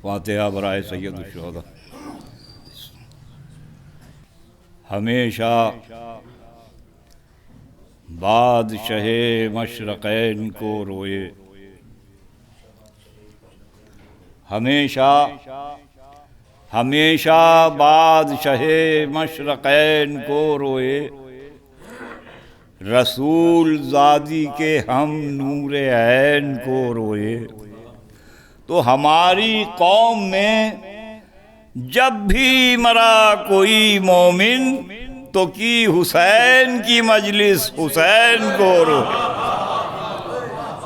फातिहा बराए सैयद शुहदा। हमेशा बादशाह मशरक़ैन को रोए, हमेशा हमेशा बादशाह मशरक़ैन को रोए, रसूल ज़ादी के हम नूर ऐन को रोए। तो हमारी कौम में जब भी मरा कोई मोमिन तो की हुसैन की मजलिस हुसैन को रोए।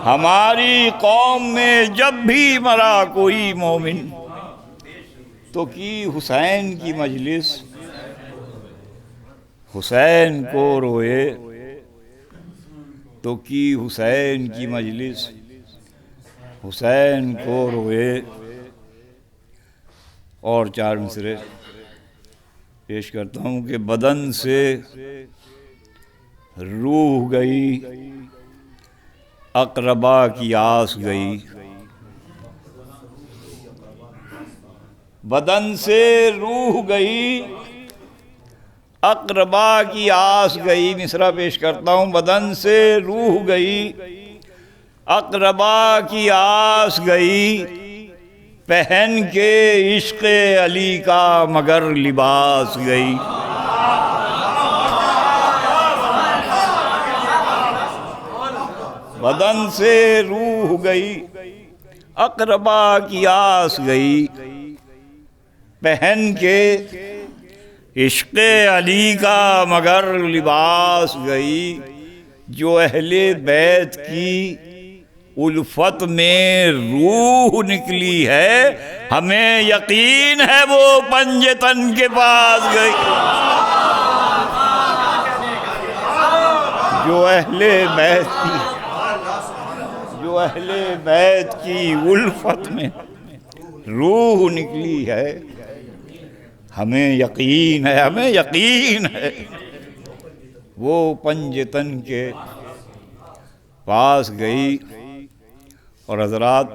हमारी कौम में जब भी मरा कोई मोमिन तो की हुसैन की मजलिस हुसैन को रोए, तो की हुसैन की मजलिस हुसैन को रोए। और चार मिसरे पेश करता हूँ कि बदन से रूह गई, अक़रबा की आस गई। बदन से रूह गई, अक़रबा की आस गई। मिसरा पेश करता हूँ। बदन से रूह गई, अक़रबा की आस गई, पहन के इश्क़ अली का मगर लिबास गई। बदन से रूह गई, अक़रबा की आस गई, पहन के इश्क़ अली का मगर लिबास गई। जो अहले बैत की उल्फत में रूह निकली है, हमें यकीन है वो पंजतन के पास गई। जो अहले बैत की उल्फत में रूह निकली है, हमें यकीन है वो पंजतन के पास गई। और हज़रात,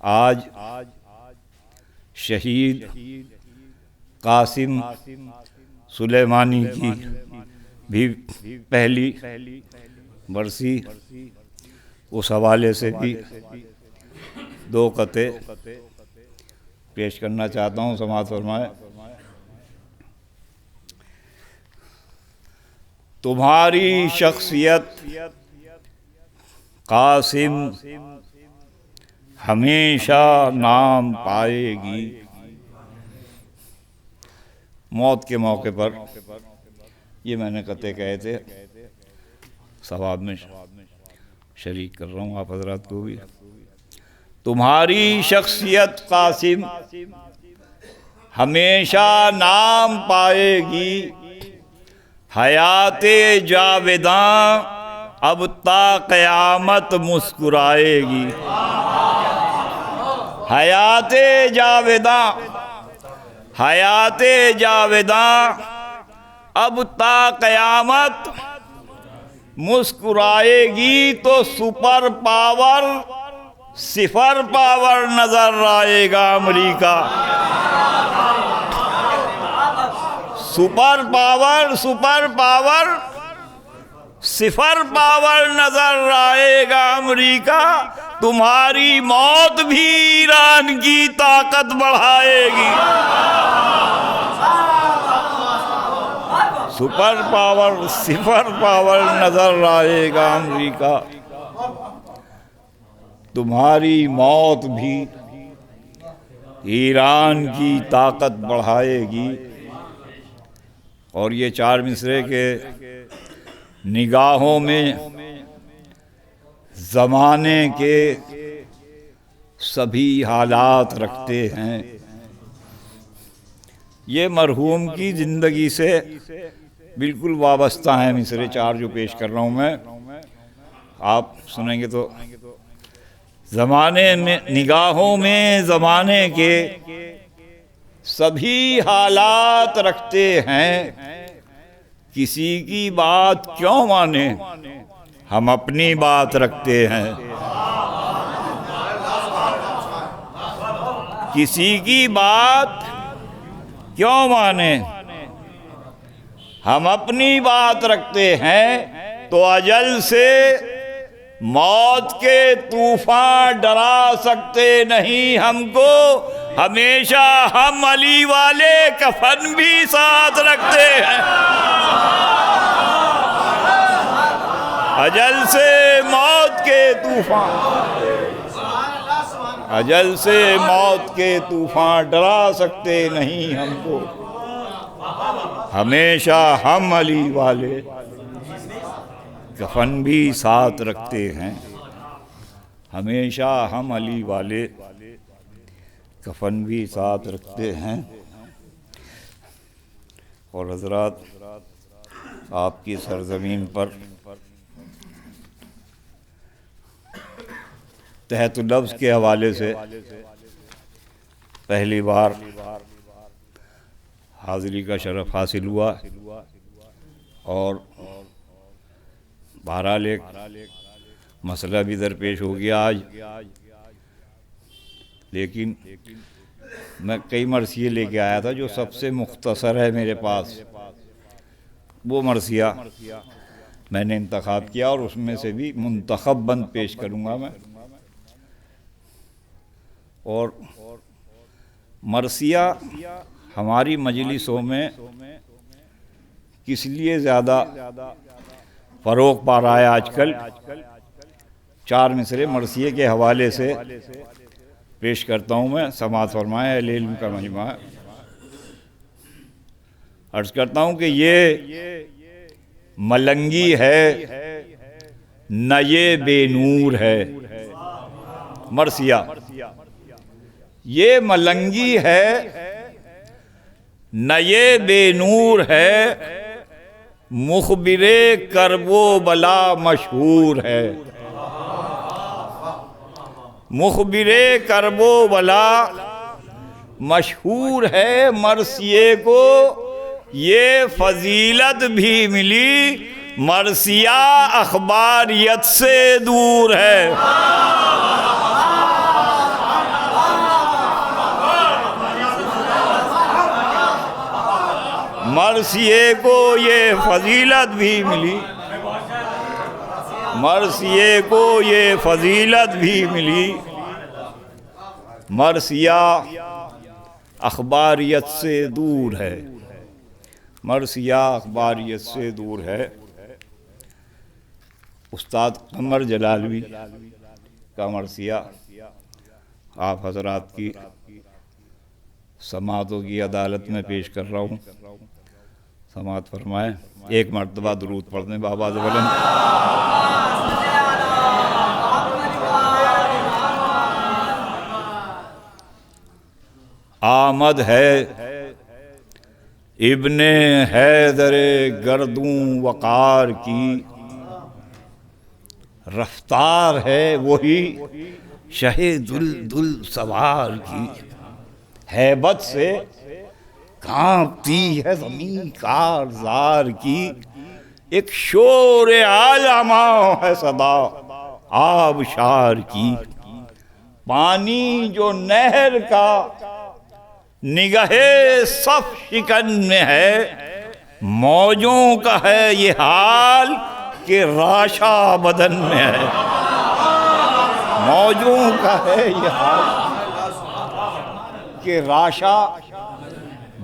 आज शहीद कासिम सुलेमानी की भी पहली बरसी, उस हवाले से भी दो कते पेश करना चाहता हूँ। समाअत फरमाए। तुम्हारी शख्सियत कासिम हमेशा नाम पाएगी। मौत के मौके पर ये मैंने कते कहे थे, सवाब में शरीक कर रहा हूँ आप हजरात को भी। तुम्हारी शख्सियत कासिम हमेशा नाम पाएगी, हयाते जावेदां अब ता क़यामत मुस्कुराएगी। हयाते जावेदां अब ता क़यामत मुस्कुराएगी। तो सुपर पावर सिफर पावर नजर आएगा अमेरिका। सुपर पावर सिफर पावर नजर आएगा अमेरिका। तुम्हारी मौत भी ईरान की ताकत बढ़ाएगी। सुपर पावर सिफर पावर नजर आएगा अमेरिका। तुम्हारी मौत भी ईरान की ताकत बढ़ाएगी। और ये चार मिसरे के निगाहों में ज़माने के सभी हालात रखते हैं। ये मरहूम की ज़िंदगी से बिल्कुल वाबस्ता हैं मिसरे चार जो पेश कर रहा हूँ मैं। आप सुनेंगे तो ज़माने में निगाहों में ज़माने के सभी हालात रखते हैं। किसी की बात क्यों माने, हम अपनी बात रखते हैं। किसी की बात क्यों माने। हम अपनी बात रखते हैं तो अजल से मौत के तूफान डरा सकते नहीं हमको। हमेशा हम अली वाले कफन भी साथ रखते हैं। अजल से मौत के तूफान, अजल से मौत के तूफान डरा सकते नहीं हमको। हमेशा हम अली वाले कफन भी साथ रखते हैं। हमेशा हम अली वाले कफन भी साथ रखते हैं। और हजरात, आपकी सरजमीन पर तहत लफ्ज़ के हवाले से पहली बार हाज़िरी का शरफ़ हासिल हुआ और बहरहाल एक मसला भी दरपेश हो गया आज। लेकिन मैं कई मरसिये लेके आया था, जो सबसे मुख्तसर है मेरे पास वो मरसिया मैंने इंतखाब किया और उसमें से भी मुंतखब बंद पेश करूँगा मैं। और मरसिया हमारी मजलिसों में किस लिए ज़्यादा फ़रोग़ पा रहा है आजकल, 4 मिसरे मरसिये के हवाले से पेश करता हूँ मैं। समाअत फरमाएं, अहले इल्म का मजमा है। अर्ज़ करता हूँ कि ये मलंगी है न ये बेनूर है। मरसिया ये मलंगी है न ये बेनूर है। मुखबिरे करबो बला मशहूर है। मुखबिरे करबो बला मशहूर है। मरसिये को ये फजीलत भी मिली, मरसिया अखबारियत से दूर है। मरसिये को ये फजीलत भी मिली, मरसिये को ये फजीलत भी मिली। मरसिया अखबारियत से दूर है। मरसिया अखबारियत से दूर है। उस्ताद कमर जलालवी का मरसिया आप हजरात की समाअतों की अदालत में पेश कर रहा हूँ। समाअत फरमाएं। एक मर्तबा दुरूद पढ़ने बाबा ज़वलन। आमद है इब्ने हैदरे गर्दूं वक़ार की, रफ्तार है वही शहे दुल सवार की। हैबत से कांपती है ज़मीं कारज़ार की, एक शोर आलमा है सदा आबशार की। पानी जो नहर का निगाहे सफ शिकन में है, मौजों का है ये हाल कि राशा बदन में है। मौजों का है ये हाल कि राशा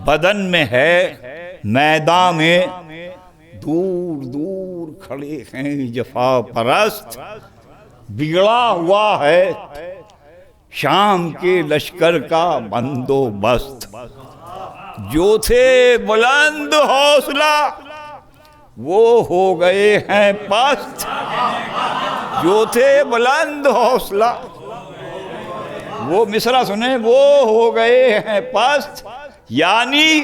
बदन में है। मैदान में दूर दूर खड़े हैं जफा परस्त, बिगड़ा हुआ है शाम के लश्कर का बंदोबस्त। जो थे बुलंद हौसला वो हो गए हैं पस्त। जो थे बुलंद हौसला, वो मिसरा सुने, वो हो गए हैं पस्त। यानी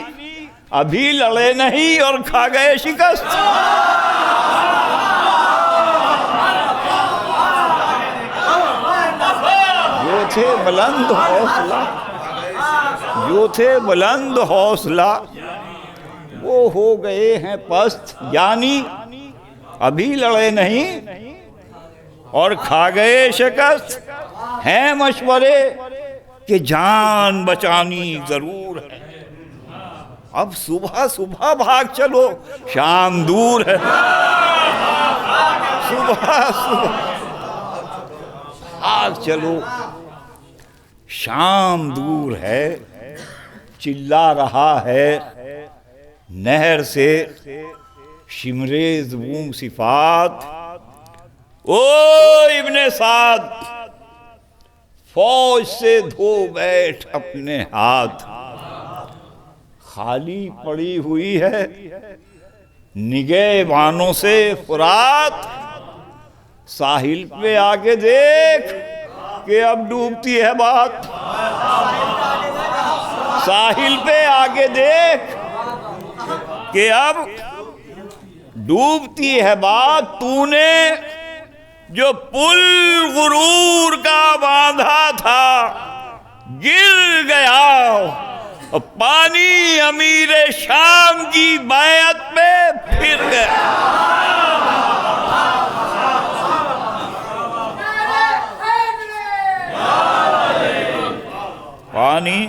अभी लड़े नहीं और खा गए शिकस्त। जो थे बुलंद हौसला, जो थे बुलंद हौसला वो हो गए हैं पस्त। यानी अभी लड़े नहीं और खा गए शिकस्त। हैं मशवरे कि जान बचानी जरूर है। अब सुबह सुबह भाग चलो, शाम दूर है। सुबह सुबह भाग चलो, शाम दूर है। चिल्ला रहा है नहर से शिमरेज बूम सिफात, ओ इब्ने साद, फौज से धो बैठ अपने हाथ। खाली पड़ी हुई है निगहबानों से फुरात, साहिल पे आके देख कि अब डूबती है बात। साहिल पे आके देख कि अब डूबती है बात। तूने जो पुल गुरूर का बांधा था गिर गया, और पानी अमीर शाम की बैत पे फिर गया। पानी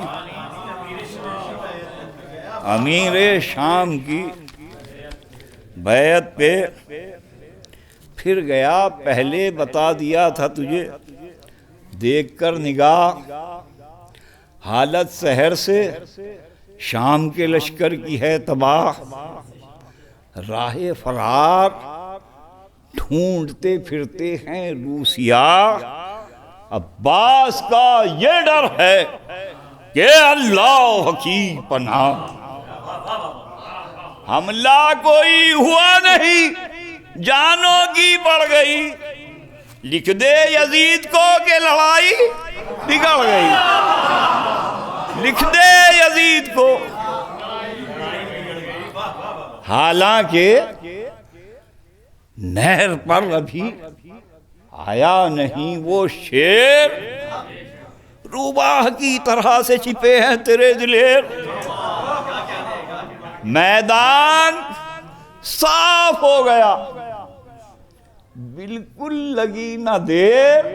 अमीर शाम की बैत पे फिर गया। पहले बता दिया था तुझे, देखकर निगाह हालत शहर से शाम के लश्कर की है तबाह। राहे फरार ढूंढते फिरते हैं रूसिया, अब्बास का ये डर है कि अल्लाह की पनाह। हमला कोई हुआ नहीं, जानों की बढ़ गई। लिख दे यजीद को कि लड़ाई बिगड़ गई। लिख दे यजीद को। हालांकि नहर पर अभी आया नहीं वो शेर, रूबाह की तरह से छिपे हैं तेरे दिलेर। मैदान साफ हो गया, बिल्कुल लगी ना देर।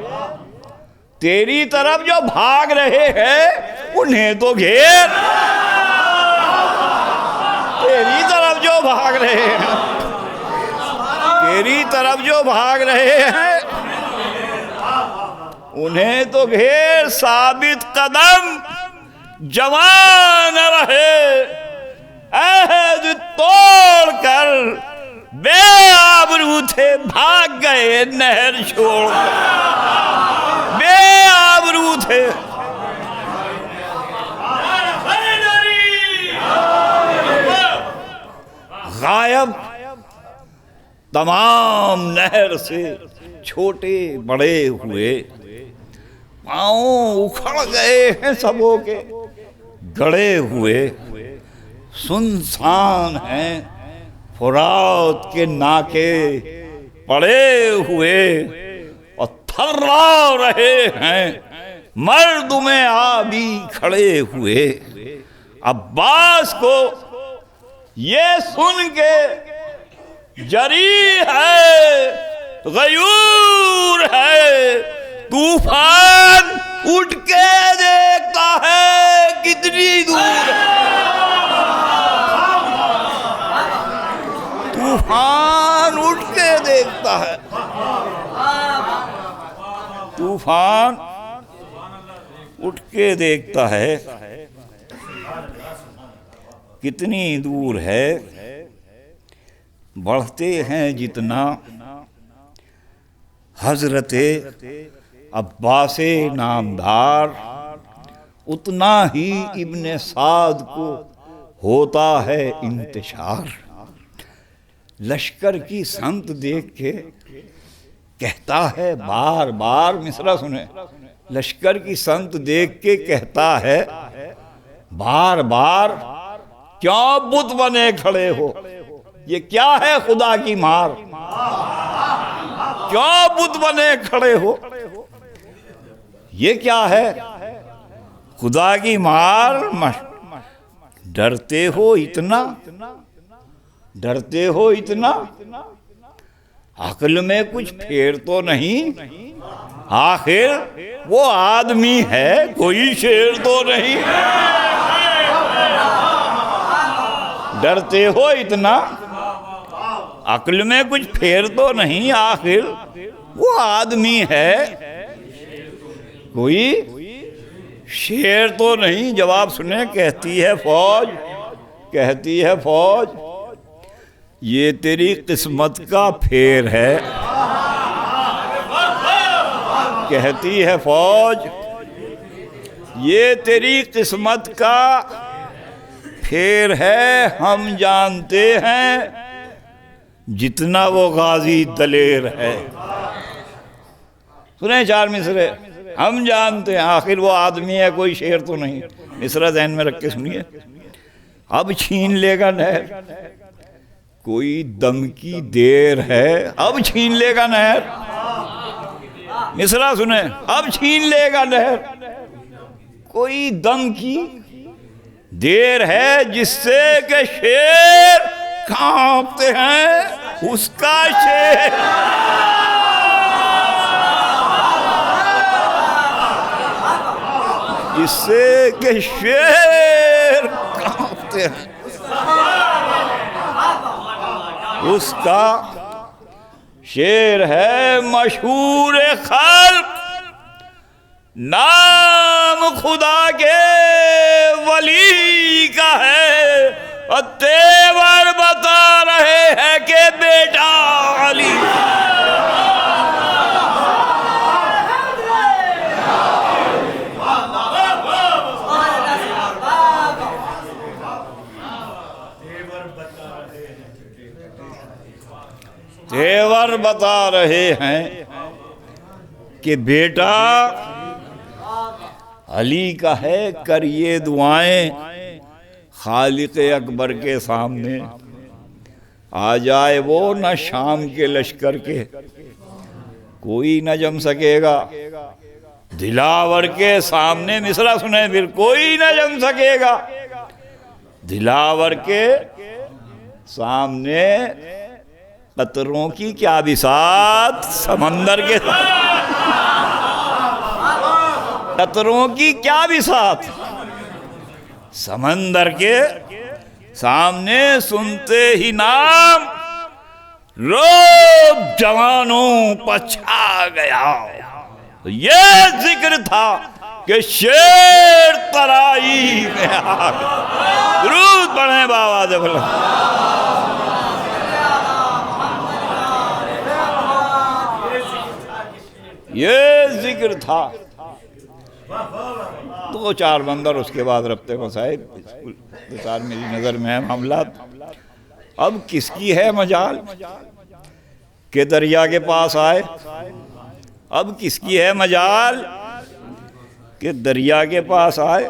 तेरी तरफ जो भाग रहे हैं उन्हें तो घेर। तेरी तरफ जो भाग रहे हैं, तेरी तरफ जो भाग रहे हैं उन्हें तो घेर। साबित कदम जवान रहे, अहद तोड़ कर बेआबरू थे भाग गए नहर छोड़। बेआबरू थे। गायब तमाम नहर से छोटे बड़े हुए, पांव उखड़ गए हैं सबों के गड़े हुए। सुनसान हैं फुरात के नाके पड़े हुए, और थर्रा रहे हैं मर्द में आबी खड़े हुए। अब्बास को ये सुन के जरी है गयूर है, तूफान उठ के देखता है कितनी दूर है। तूफान उठ के देखता है, तूफान उठ के देखता है कितनी दूर है। बढ़ते हैं जितना हजरते अब्बासे नामदार, उतना ही इब्ने साद को होता है इंतशार। लश्कर की संत देख के कहता है बार बार, मिसरा सुने, लश्कर की संत देख के कहता है बार बार, क्यों बुत बने खड़े हो, ये क्या है खुदा की मार। क्यों बुत बने खड़े हो, ये क्या है खुदा की मार। डरते हो इतना, डरते हो इतना, अक्ल में कुछ फेर तो नहीं। आखिर वो आदमी है, कोई शेर तो नहीं। डरते हो इतना, अक्ल में कुछ फेर तो नहीं। आखिर वो आदमी है, कोई शेर तो नहीं। जवाब सुने, कहती है फौज, कहती है फौज, ये तेरी किस्मत का फेर है। कहती है फौज, ये तेरी किस्मत का फेर है। हम जानते हैं जितना वो गाजी दलेर है। सुने चार मिसरे, हम जानते हैं आखिर वो आदमी है, कोई शेर तो नहीं। मिसरा ध्यान में रख के सुनिए। अब छीन लेगा नहर, कोई दम की देर है। अब छीन लेगा नहर, मिसरा सुने, अब छीन लेगा नहर, कोई दम की देर है। जिससे के शेर कांपते हैं उसका शेर। जिससे के शेर कांपते हैं उसका शेर है। मशहूर खल्क नाम खुदा के वली का है, और तेवर बता रहे हैं कि बेटा अली। तेवर बता रहे हैं कि बेटा अली का है। करिए दुआएं खालिक अकबर के सामने, आ जाए वो न शाम के लश्कर के, कोई न जम सकेगा दिलावर के सामने। मिसरा सुने फिर, कोई न जम सकेगा दिलावर के सामने। कतरों की क्या बिसात समंदर के, कतरों की क्या बिसात समंदर के सामने। सुनते ही नाम रोब जवानों पर छा गया। तो ये जिक्र था कि शेर तराई में आ गया। दुरूद पढ़े बाबा जबला। ये जिक्र था। दो चार बंदर उसके बाद रफ्ते मसाइब मेरी नज़र में है मामला। अब किसकी है मजाल के दरिया के पास आए। अब किसकी है मजाल के दरिया के पास आए।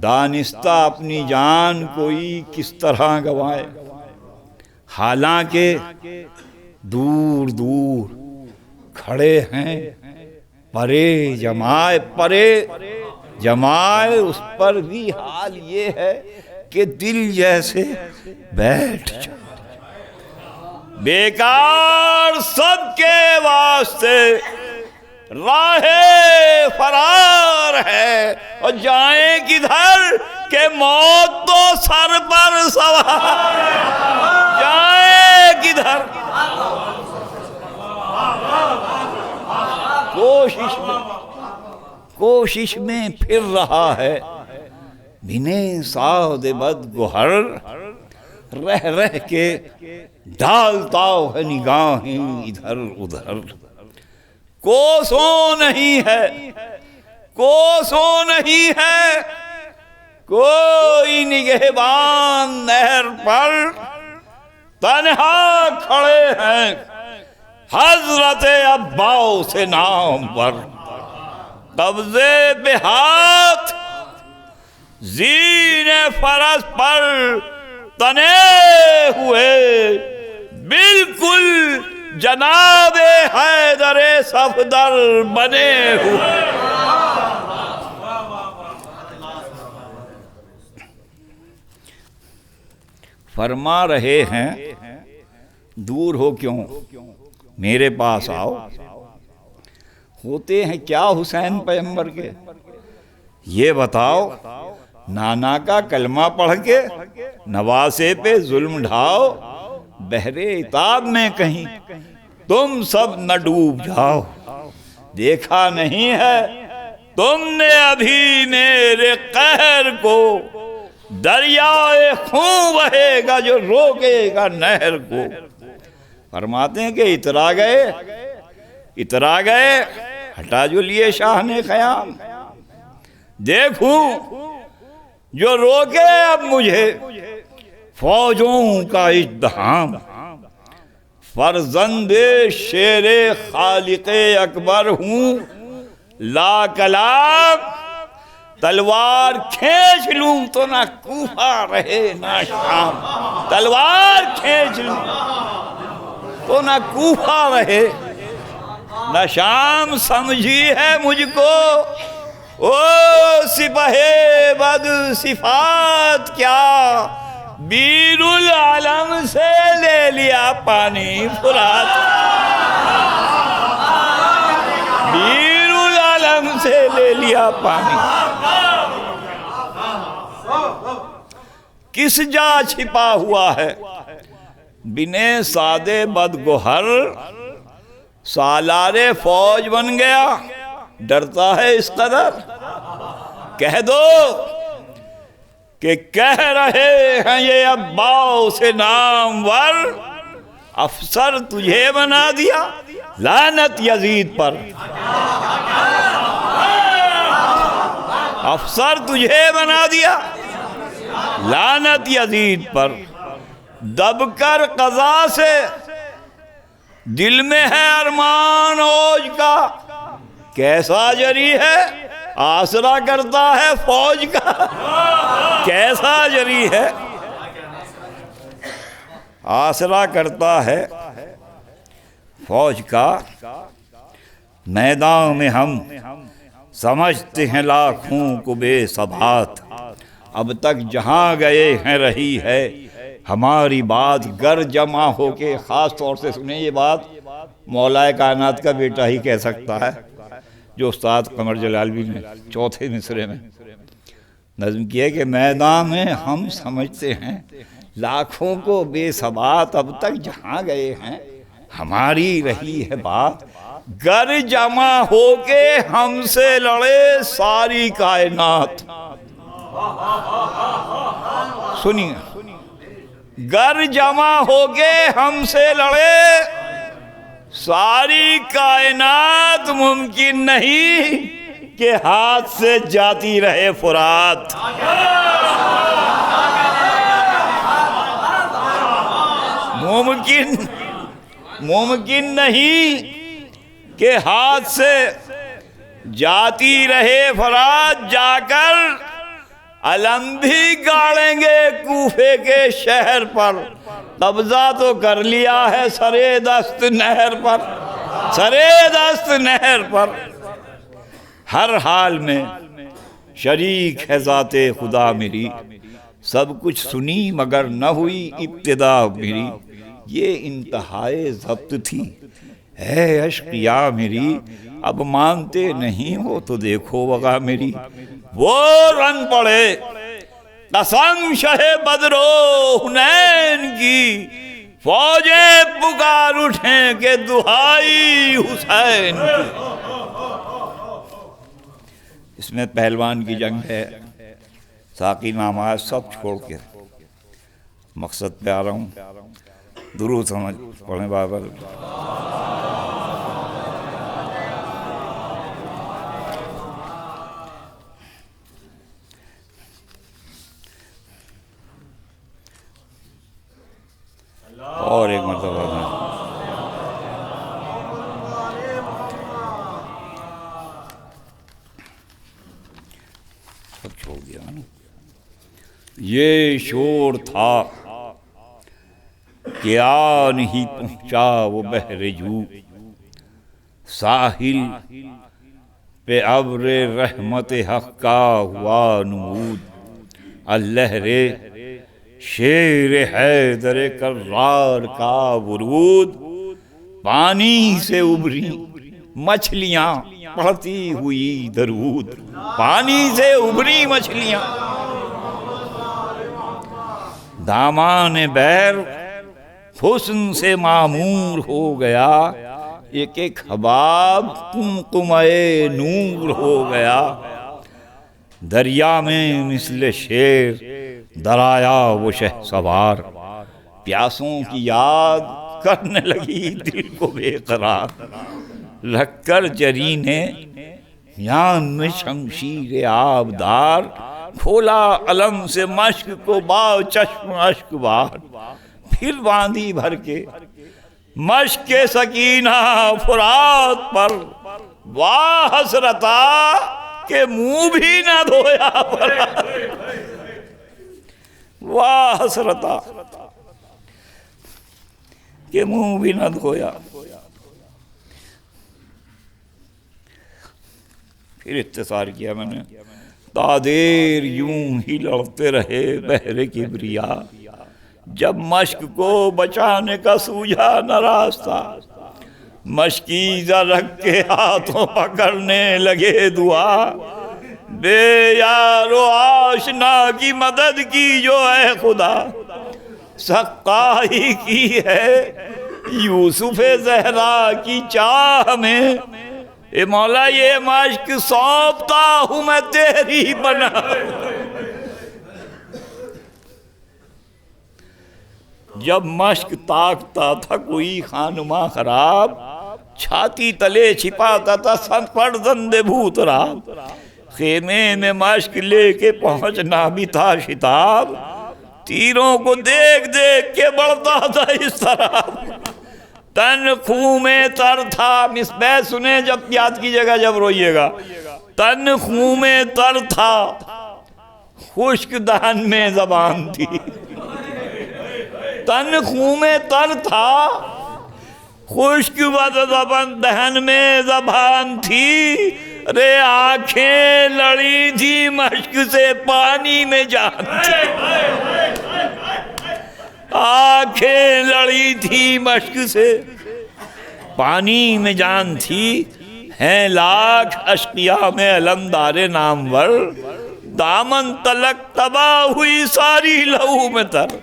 दानिस्ता अपनी जान कोई किस तरह गंवाए। हालांकि दूर दूर खड़े हैं परे जमाए, परे जमाए। उस पर भी हाल ये है कि दिल जैसे बैठ जाए। बेकार सबके वास्ते राहे फरार है, और जाए किधर के मौत तो सर पर सवार। जाए किधर कोशिश में फिर रहा है बिने साद बद गुहर। रह रह के डालता है निगाहें इधर उधर। कोसों नहीं है, कोसों नहीं है कोई निगहबान नहर पर। तन्हा खड़े हैं हजरत अब्बास से नाम पर। कब्जे पे हाथ जीने फरस पर तने हुए। बिल्कुल जनाबे हैदरे सफदर बने हुए। फरमा रहे हैं दूर हो क्यों मेरे पास आओ। होते हैं क्या हुसैन पैगंबर के? ये बताओ, नाना का कलमा पढ़ के नवासे पे जुल्म ढाओ, बहरे इताब में कहीं तुम सब न डूब जाओ। देखा नहीं है तुमने अभी मेरे कहर को, दरियाए खून बहेगा जो रोकेगा नहर को। फरमाते हैं कि इतरा गए, हटा जो लिए शाह ने ख़याम। देखूं जो रोके अब मुझे फौजों का इज़्दिहाम। फर्जंदे शेरे खालिक़े अकबर हूँ, ला कलाम। तलवार खींच लूं तो ना कूफा रहे ना शाम। तलवार खींच लूं तो ना कूफा रहे ना शाम। समझी है मुझको ओ सिपहे बद सिफात क्या, बीरुल आलम से ले लिया पानी फुरात। बीरुल आलम से ले लिया पानी। किस जा छिपा हुआ है बिने सादे बदगोहर, सालारे फौज बन गया डरता है इस कदर। कह दो कि कह रहे हैं ये अब्बाओ से नामवर, अफसर तुझे बना दिया लानत यजीद पर। अफसर तुझे बना दिया लानत यजीद पर। दबकर कज़ा से दिल में है अरमान औज का, कैसा जरी है आसरा करता है फौज का। कैसा जरी है आसरा करता है फौज का। मैदान में हम समझते हैं लाखों को बेसबात, अब तक जहाँ गए हैं रही है हमारी बात। गर जमा होके, ख़ास तौर से सुने ये बात, मौलाए कायनात का बेटा ही कह सकता है, जो उस्ताद कमर जलालवी ने चौथे मिसरे में नज़्म किया कि मैदान में हम समझते हैं लाखों को बेसबात, अब तक जहाँ गए हैं हमारी रही है बात। गर जमा होके हमसे लड़े सारी कायनात। सुनिए, गर जमा होके हमसे लड़े सारी कायनात, मुमकिन नहीं कि हाथ से जाती रहे फुरात। मुमकिन नहीं कि हाथ से जाती रहे फुरात। जाकर अलम भी गाड़ेंगे कूफे के शहर पर, कब्जा तो कर लिया है सरे दस्त नहर पर। सरे दस्त नहर पर हर हाल में शरीक है ज़ाते खुदा मेरी। सब कुछ सुनी मगर न हुई इब्तिदा मेरी, ये इंतहाए ज़ब्त थी है अश्किया मेरी। अब मानते नहीं हो तो देखो वगा मेरी। वो रंग पड़े कसम शहे बदरो हुनैन की, फौजें पुकार उठे के दुहाई हुसैन की। इसमें पहलवान की जंग है, साकी नामाज सब छोड़ के मकसद पे आ रहा हूँ। दुरूद समझ पढ़े बाबर। और एक मरतबा सब छोड़ दिया ना। ये शोर था कि आ नहीं पहुंचा वो बहरजू, साहिल पे अब्रे रहमत हक का हुआ नमूद। अल्लाह रे शेर हैदर कर्रार का वरूद, पानी से उभरी मछलियां पढ़ती हुई दरूद, पानी से उभरी मछलियां। दामाने बैर हुस्न से मामूर हो गया, एक एक हबाब कुमकुमाए नूर हो गया। दरिया में मिसले शेर दराया वो शहसवार, प्यासों की याद करने लगी दिल को बेकरार। लखकर जरी ने यान में शमशीर आबदार, खोला अलम से मश्क को बाव चश्म अश्क बार। फिर बांधी भर के मश्क के सकीना फुरात पर, वाह हसरता के मुंह भी ना धोया पड़ा। वाह हसरता के मुंह भी ना धोया। फिर इत्तेसार किया मैंने, तादेर यूं ही लड़ते रहे बहरे किबरिया, जब मश्क को बचाने का सूझा न रास्ता। मशकीज़ा रख के हाथों पकड़ने लगे दुआ, बे यारो आशना की मदद की जो है खुदा। सक्काई की है यूसुफ ज़हरा की चाह में, ए मौला ये मश्क सौंपता हूँ मैं तेरी बना। जब मश्क ताकता था कोई खानुमा खराब, छाती तले छिपाता था संपर्दंदे भूतराब। खेमे में मश्क लेके पहुंचना भी था शिताब, तीरों को देख देख के बढ़ता था इस तरह। तन खून में तर था, मिसबह सुने जब याद कीजिएगा जब रोइएगा। तन खून में तर था, खुश्क दहन में जबान थी। तन खून में तर था, खुश्क दहन में जबान थी। रे आंखें लड़ी थी मश्क से, पानी में जान थी। आंखें लड़ी थी मश्क से, पानी में जान थी। हैं लाख अश्किया में अलमदारे नामवर, दामन तलक तबाह हुई सारी लहू में तर।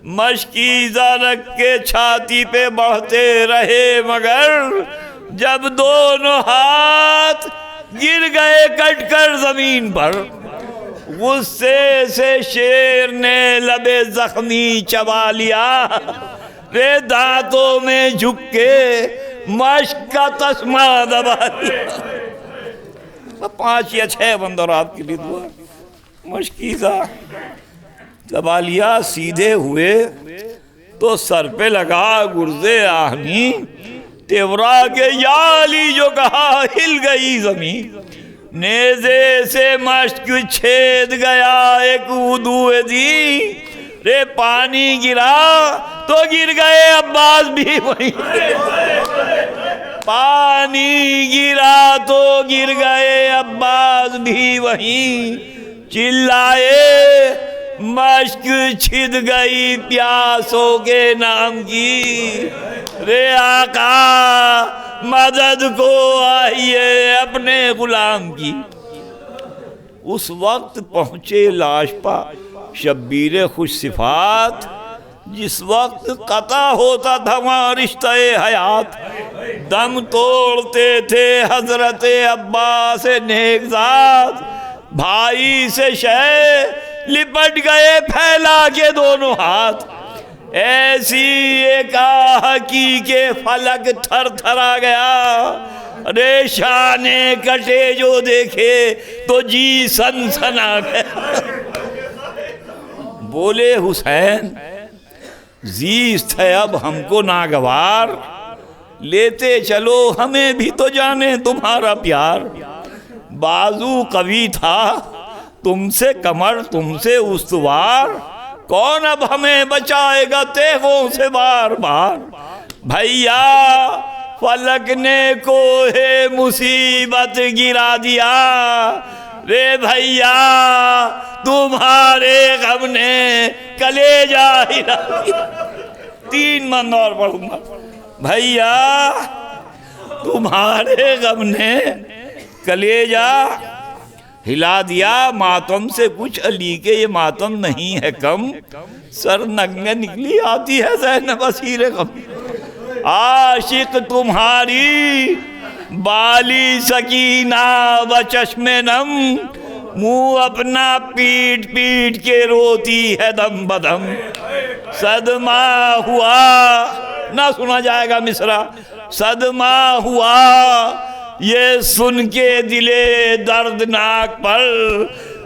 मशकीज़ा रख के छाती पे बढ़ते रहे मगर, जब दोनों हाथ गिर गए कटकर जमीन पर। गुस्से से शेर ने लबे जख्मी चबा लिया, रे दांतों में झुक के मश्क का तस्मा दबा लिया। 5 या 6 बंदर आपके लिए दुआ। मशकीज़ा दबा लिया, सीधे हुए तो सर पे लगा गुर्जे आहनी। तेवरा के याली जो कहा हिल गई जमीन। नेज़े से मश्क छेद गया एक वुदूए दी। रे पानी गिरा तो गिर गए अब्बास भी वहीं। पानी गिरा तो गिर गए अब्बास भी वहीं। चिल्लाए मश्क छिद गई प्यासों के नाम की। रे आका मदद को आइए अपने गुलाम की। उस वक्त पहुंचे लाशपा शब्बीर खुश सिफात, जिस वक्त कता होता था वहाँ रिश्ते हयात। दम तोड़ते थे हजरत अब्बास नेकजात, भाई से शय लिपट गए फैला के दोनों हाथ। ऐसी एकाकी के फलक थर थरा गया। रेशाने कटे जो देखे तो जी सनसना गया। बोले हुसैन जीस्त है अब हमको नागवार, लेते चलो हमें भी तो जाने तुम्हारा प्यार। बाजू कवि था तुमसे कमर तुमसे उस्तवार, कौन अब हमें बचाएगा तेगों से बार बार। भैया फलक ने कोहे मुसीबत गिरा दिया। रे भैया तुम्हारे गम ने कलेजा हिला दिया। 3 मन और पढ़ूंगा। भैया तुम्हारे गम ने कलेजा हिला दिया। मातम से कुछ अली के ये मातम नहीं है कम, सर नंगे निकली आती है ज़ैनब असीर गम। आशिक तुम्हारी बाली सकीना व चश्मे नम, मुंह अपना पीट पीट के रोती है दम बदम। सदमा हुआ, ना सुना जाएगा मिसरा। सदमा हुआ ये सुन के दिले दर्दनाक पर,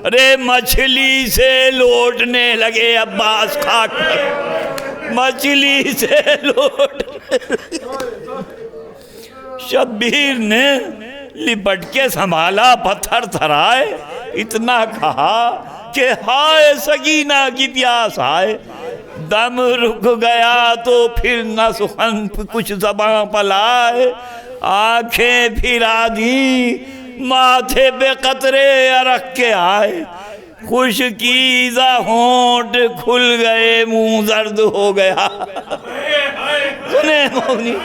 अरे मछली से लौटने लगे अब्बास खाक पर, मछली से लौट। शब्बीर ने लिपट के संभाला पत्थर थराए, इतना कहा कि हाय सकीना की प्यास आए। दम रुक गया तो फिर न सुखन कुछ ज़बां पलाए, आंखें फिरा दी माथे पे कतरे अरक के आए। खुशकीज़ा होंठ खुल गए मुंह जर्द हो गया। सुने मौनी,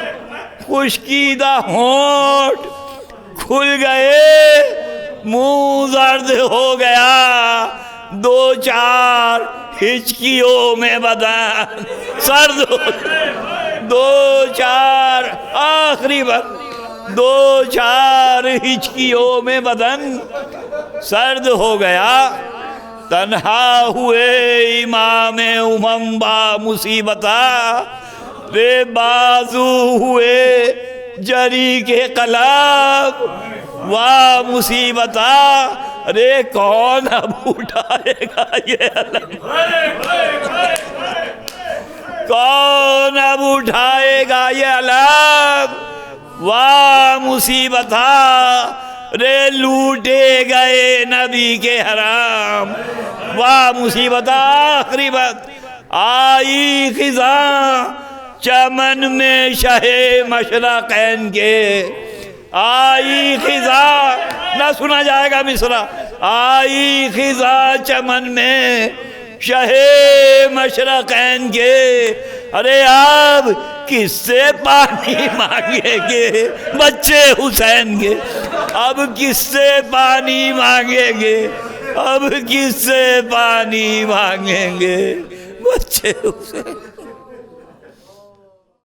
खुशकीदा होंठ खुल गए मुंह जर्द हो गया। दो चार हिचकियों में बदन सर्द हो, दो चार आखिरी बार, दो चार हिचकियों में बदन सर्द हो गया। तन्हा हुए इमाम उमम बा मुसीबता, रे बाजू हुए जरी के कलाम वाह मुसीबता। अरे कौन अब उठाएगा ये अलम, कौन अब उठाएगा ये अलम वाह मुसीबता। रे लूटे गए नबी के हराम वाह मुसीबता। आखिरी बात, आई खिजा चमन में शहे मशरक़ैन के, आई खिजा, ना सुना जाएगा मिसरा। आई खिजा चमन में शहे मशरक़ैन के, अरे अब किससे पानी मांगेंगे बच्चे हुसैन के, अब किससे पानी मांगेंगे, अब किससे पानी मांगेंगे बच्चे हुसैन।